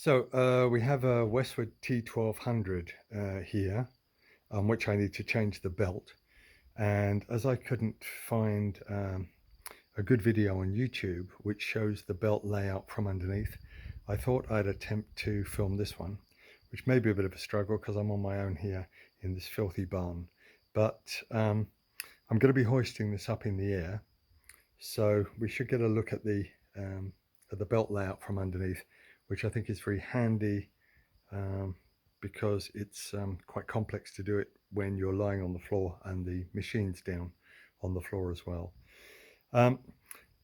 So we have a Westwood T1200 here, on which I need to change the belt. And as I couldn't find a good video on YouTube which shows the belt layout from underneath, I thought I'd attempt to film this one, which may be a bit of a struggle because I'm on my own here in this filthy barn. But I'm going to be hoisting this up in the air, so we should get a look at the belt layout from underneath, which I think is very handy because it's quite complex to do it when you're lying on the floor and the machine's down on the floor as well.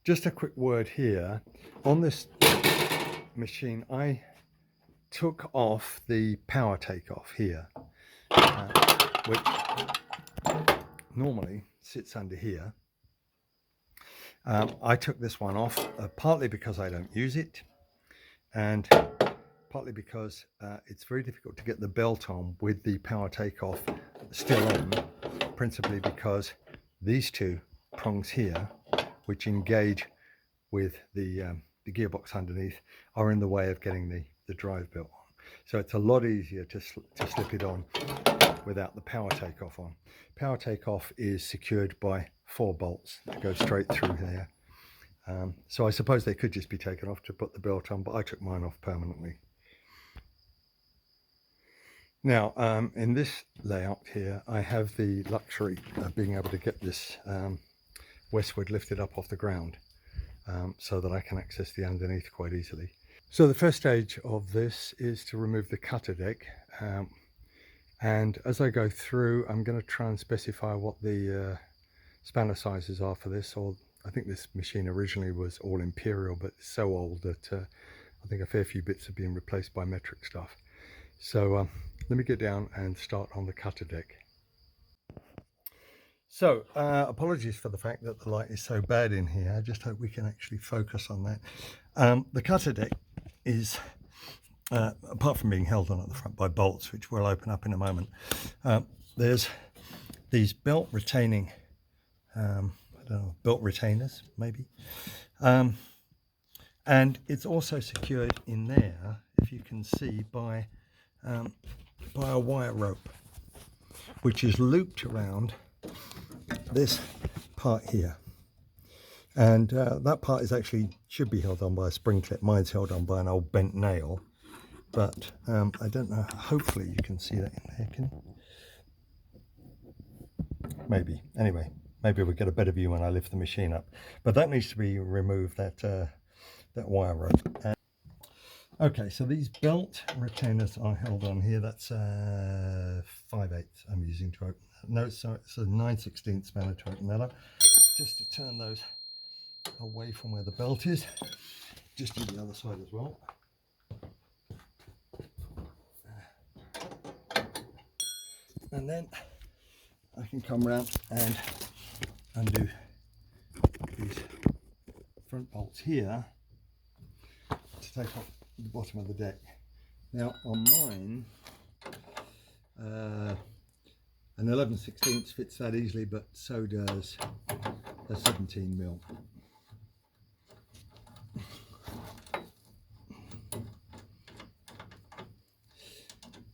Just a quick word here. On this machine, I took off the power takeoff here, which normally sits under here. I took this one off partly because I don't use it, and partly because it's very difficult to get the belt on with the power takeoff still on, principally because these two prongs here, which engage with the gearbox underneath, are in the way of getting the drive belt on. So it's a lot easier to slip it on without the power takeoff on. Power takeoff is secured by 4 bolts that go straight through there. So I suppose they could just be taken off to put the belt on, but I took mine off permanently. Now, in this layout here, I have the luxury of being able to get this Westwood lifted up off the ground so that I can access the underneath quite easily. So the first stage of this is to remove the cutter deck, and as I go through, I'm going to try and specify what the spanner sizes are for this. Or I think this machine originally was all imperial, but it's so old that I think a fair few bits are being replaced by metric stuff. So let me get down and start on the cutter deck. So apologies for the fact that the light is so bad in here. I just hope we can actually focus on that. The cutter deck is, apart from being held on at the front by bolts, which we'll open up in a moment, there's these belt retaining, I don't know, belt retainers maybe, and it's also secured in there, if you can see, by a wire rope, which is looped around this part here, and that part is actually should be held on by a spring clip. Mine's held on by an old bent nail, but I don't know, hopefully you can see that in there. Can maybe, anyway, maybe we'll get a better view when I lift the machine up, but that needs to be removed, that wire rope. Okay, so these belt retainers are held on here. That's 5/8 I'm using to open that. No, so it's a 9/16 spanner to open that up. Just to turn those away from where the belt is. Just do the other side as well. And then I can come around and undo these front bolts here to take off the bottom of the deck. Now on mine, an 11/16 fits that easily, but so does a 17mm.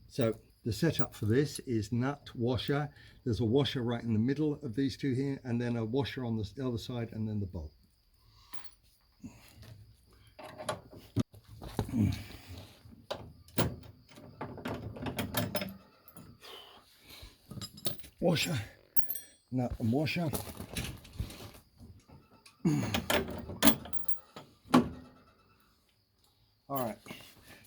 So the setup for this is nut, washer. There's a washer right in the middle of these two here, and then a washer on the other side, and then the bolt. Washer, nut and washer. All right,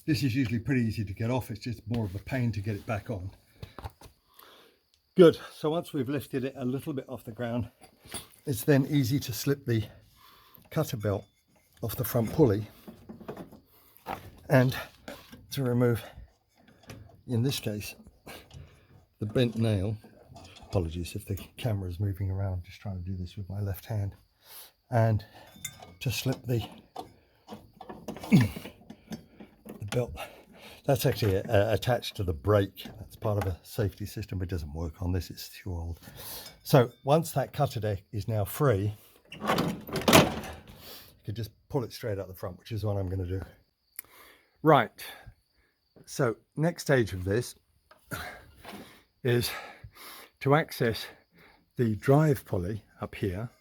this is usually pretty easy to get off. It's just more of a pain to get it back on. Good, so once we've lifted it a little bit off the ground, it's then easy to slip the cutter belt off the front pulley and to remove, in this case, the bent nail. Apologies if the camera is moving around, I'm just trying to do this with my left hand, and to slip the belt. That's actually attached to the brake. That's part of a safety system, but it doesn't work on this, it's too old. So once that cutter deck is now free, you could just pull it straight out the front, which is what I'm going to do. Right, So next stage of this is to access the drive pulley up here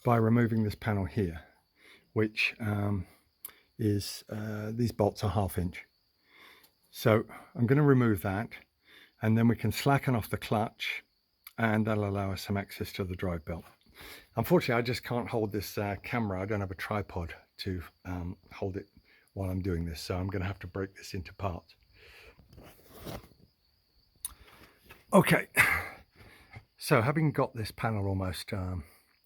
by removing this panel here, which is these bolts are 1/2 inch. So I'm going to remove that, and then we can slacken off the clutch, and that'll allow us some access to the drive belt. Unfortunately, I just can't hold this camera. I don't have a tripod to hold it while I'm doing this, so I'm going to have to break this into parts. Okay, so having got this panel almost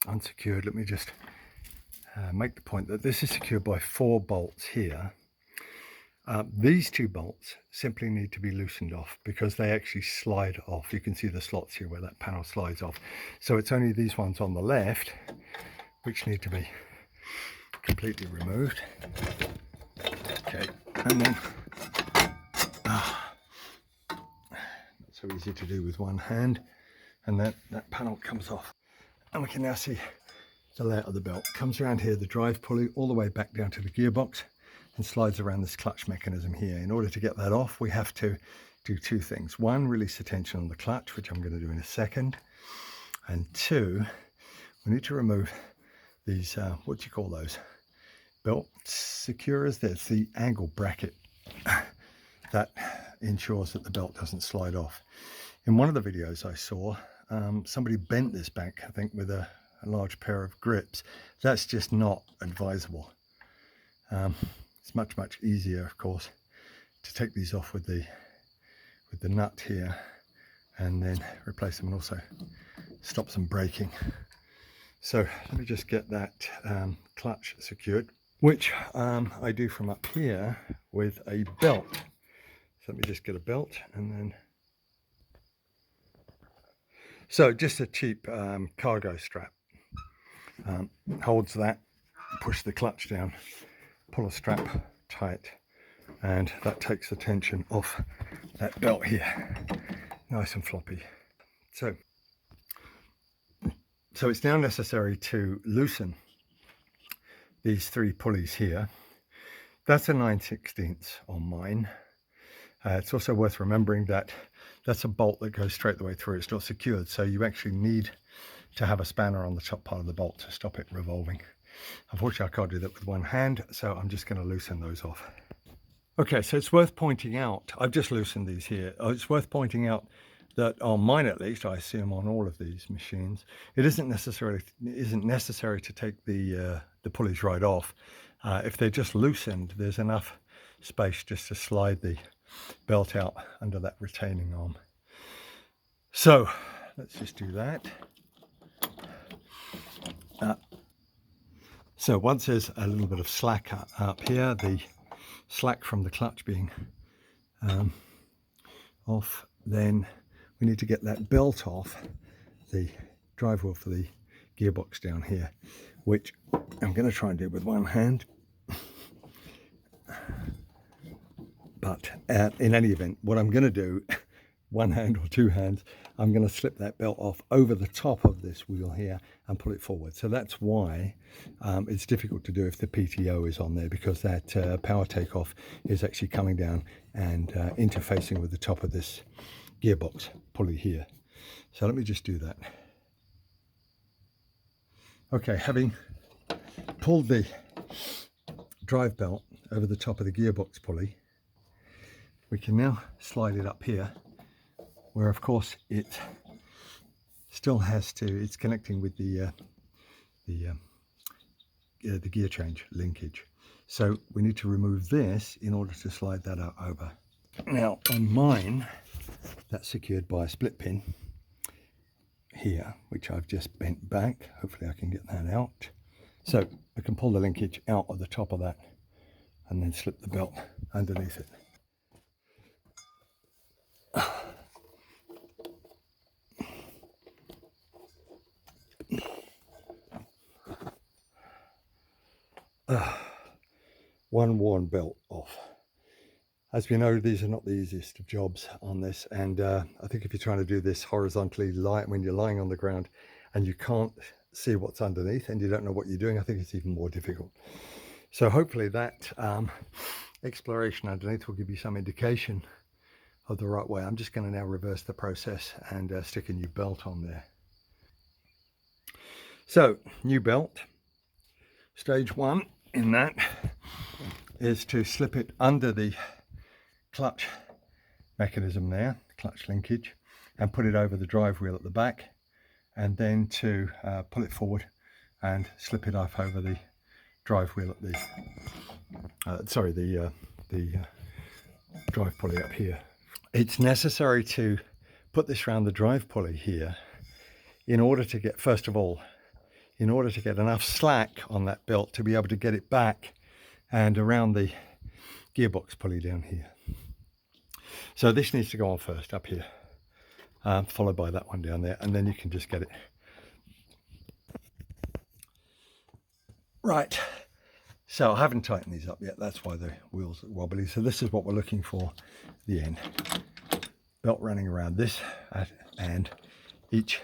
unsecured, let me just make the point that this is secured by 4 bolts here. These 2 bolts simply need to be loosened off because they actually slide off. You can see the slots here where that panel slides off. So it's only these ones on the left which need to be completely removed. Okay, and then not so easy to do with one hand, and then that panel comes off, and we can now see the layout of the belt. Comes around here, the drive pulley, all the way back down to the gearbox, and slides around this clutch mechanism here. In order to get that off, we have to do 2 things. 1, release the tension on the clutch, which I'm going to do in a second, and 2, we need to remove these what do you call those, belt securers. There's the angle bracket that ensures that the belt doesn't slide off. In one of the videos I saw, somebody bent this back, I think with a large pair of grips. That's just not advisable. It's much easier, of course, to take these off with the nut here and then replace them, and also stop some braking. So let me just get that clutch secured, which I do from up here with a belt. So let me just get a belt, and then so just a cheap cargo strap holds that. Push the clutch down, pull a strap tight, and that takes the tension off that belt here, nice and floppy. So it's now necessary to loosen these 3 pulleys here. That's a 9/16 on mine. It's also worth remembering that that's a bolt that goes straight the way through. It's not secured, so you actually need to have a spanner on the top part of the bolt to stop it revolving. Unfortunately, I can't do that with one hand, so I'm just going to loosen those off. Okay, so it's worth pointing out, I've just loosened these here. It's worth pointing out that on mine, at least, I assume on all of these machines, it isn't necessary to take the pulleys right off. If they're just loosened, there's enough space just to slide the belt out under that retaining arm. So let's just do that. So once there's a little bit of slack up here, the slack from the clutch being off, then we need to get that belt off the drive wheel for the gearbox down here, which I'm going to try and do with one hand. But in any event, what I'm going to do, one hand or 2 hands, I'm going to slip that belt off over the top of this wheel here and pull it forward. So that's why it's difficult to do if the PTO is on there, because that power takeoff is actually coming down and interfacing with the top of this gearbox pulley here. So let me just do that. Okay, having pulled the drive belt over the top of the gearbox pulley, we can now slide it up here, where of course it still has to, it's connecting with the gear change linkage. So we need to remove this in order to slide that out over. Now on mine, that's secured by a split pin here, which I've just bent back. Hopefully I can get that out. So I can pull the linkage out of the top of that and then slip the belt underneath it. One worn belt off. As we know, these are not the easiest of jobs on this, and I think if you're trying to do this horizontally, when you're lying on the ground and you can't see what's underneath and you don't know what you're doing, I think it's even more difficult. So hopefully that exploration underneath will give you some indication of the right way. I'm just going to now reverse the process and stick a new belt on there. So new belt, stage one in that is to slip it under the clutch mechanism there, clutch linkage, and put it over the drive wheel at the back, and then to pull it forward and slip it off over the drive wheel at the drive pulley up here. It's necessary to put this around the drive pulley here in order to get, first of all, in order to get enough slack on that belt to be able to get it back and around the gearbox pulley down here. So this needs to go on first up here, followed by that one down there, and then you can just get it. Right, so I haven't tightened these up yet, that's why the wheels are wobbly. So this is what we're looking for at the end. Belt running around this and each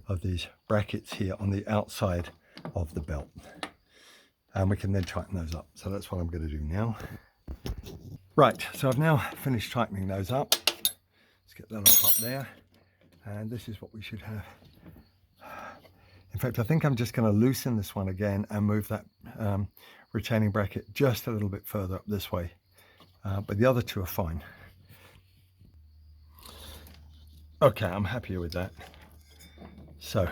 of these brackets here on the outside of the belt. And we can then tighten those up. So that's what I'm going to do now. Right, so I've now finished tightening those up. Let's get that up there. And this is what we should have. In fact, I think I'm just going to loosen this one again and move that retaining bracket just a little bit further up this way. But the other two are fine. Okay, I'm happier with that. So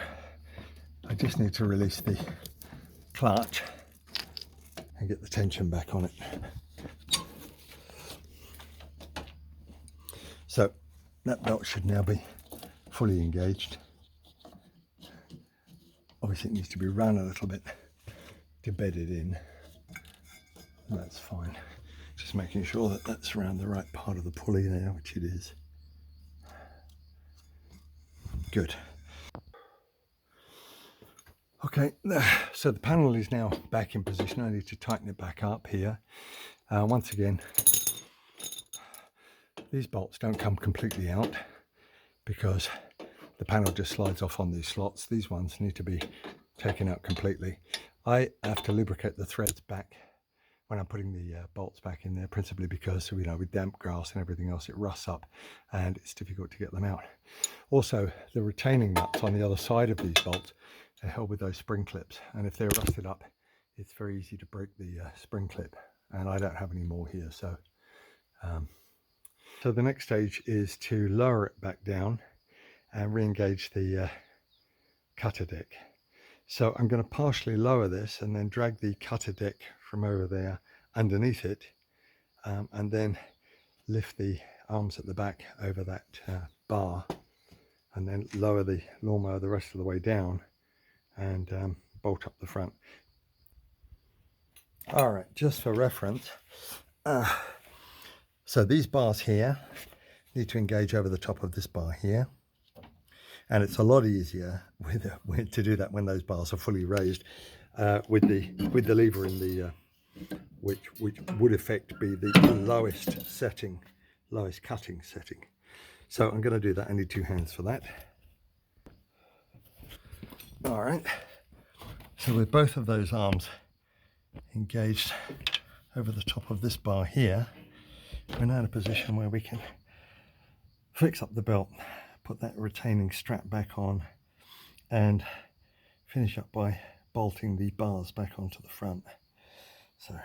I just need to release the clutch and get the tension back on it. So that belt should now be fully engaged. Obviously it needs to be run a little bit to bed it in. That's fine. Just making sure that that's around the right part of the pulley there, which it is. Good. Okay, so the panel is now back in position. I need to tighten it back up here. Once again, these bolts don't come completely out because the panel just slides off on these slots. These ones need to be taken out completely. I have to lubricate the threads back when I'm putting the bolts back in there, principally because, you know, with damp grass and everything else, it rusts up and it's difficult to get them out. Also, the retaining nuts on the other side of these bolts are held with those spring clips, and if they're rusted up, it's very easy to break the spring clip, and I don't have any more here. So so the next stage is to lower it back down and re-engage the cutter deck. So I'm going to partially lower this and then drag the cutter deck from over there underneath it, and then lift the arms at the back over that bar, and then lower the lawnmower the rest of the way down and bolt up the front. All right, just for reference, so these bars here need to engage over the top of this bar here, and it's a lot easier to do that when those bars are fully raised with the lever in the which would effect be the lowest cutting setting. So I'm going to do that. I need two hands for that. All right, so with both of those arms engaged over the top of this bar here, we're now in a position where we can fix up the belt, put that retaining strap back on, and finish up by bolting the bars back onto the front. So